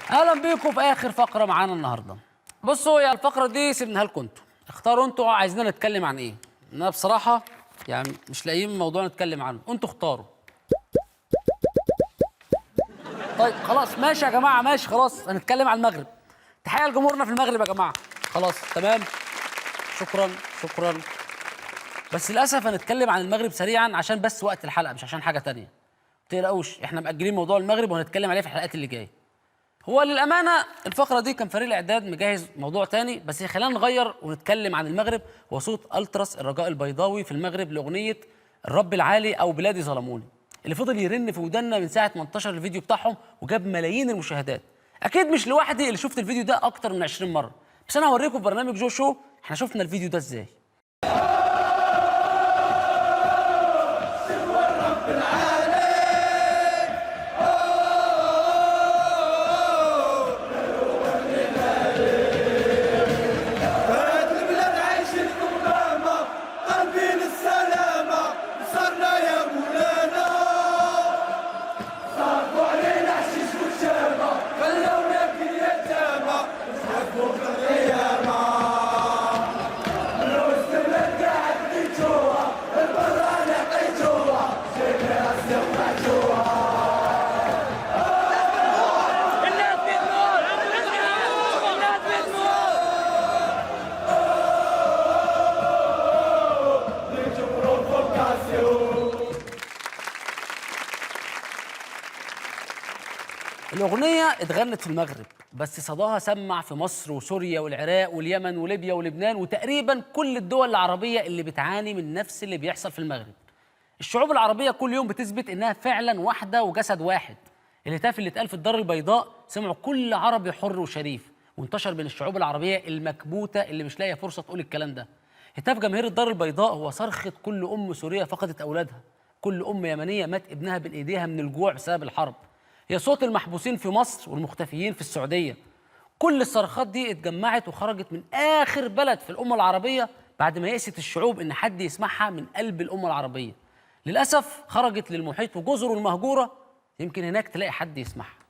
اهلا بيكم في اخر فقره معانا النهارده. بصوا، هي الفقره دي سيبناها لكم انتوا، اختاروا انتوا عايزين نتكلم عن ايه. انا بصراحه يعني مش لاقيين موضوع نتكلم عنه، انتوا اختاروا. طيب خلاص ماشي يا جماعه، ماشي خلاص هنتكلم عن المغرب. تحيه لجمهورنا في المغرب يا جماعه. خلاص تمام، شكرا شكرا. بس للاسف هنتكلم عن المغرب سريعا عشان بس وقت الحلقه، مش عشان حاجه تانية. ما تقلقوش، احنا مأجلين موضوع المغرب وهنتكلم عليه في الحلقات اللي جايه. هو للأمانة الفقرة دي كان فريق الإعداد مجهز موضوع تاني، بس خلينا نغير ونتكلم عن المغرب وصوت ألتراس الرجاء البيضاوي في المغرب لأغنية الرب العالي أو بلادي ظلموني، اللي فضل يرن في ودنا من ساعة ما انتشر الفيديو بتاعهم وجاب ملايين المشاهدات. أكيد مش لوحدي اللي شفت الفيديو ده أكتر من 20 مرة، بس أنا هوريكم في برنامج جو شو احنا شفنا الفيديو ده إزاي. الأغنية اتغنت في المغرب، بس صداها سمع في مصر وسوريا والعراق واليمن وليبيا ولبنان وتقريبا كل الدول العربية اللي بتعاني من نفس اللي بيحصل في المغرب. الشعوب العربية كل يوم بتثبت إنها فعلا واحدة وجسد واحد. الهتاف اللي اتقال في الدار البيضاء سمعوا كل عربي حر وشريف، وانتشر بين الشعوب العربية المكبوتة اللي مش لاقية فرصة تقول الكلام ده. هتاف جماهير الدار البيضاء هو صرخة كل أم سورية فقدت أولادها، كل أم يمنية مات ابنها بين إيديها من الجوع بسبب الحرب، هي صوت المحبوسين في مصر والمختفيين في السعودية. كل الصرخات دي اتجمعت وخرجت من آخر بلد في الأمة العربية بعد ما يأست الشعوب إن حد يسمعها من قلب الأمة العربية. للأسف خرجت للمحيط وجزره المهجورة، يمكن هناك تلاقي حد يسمعها.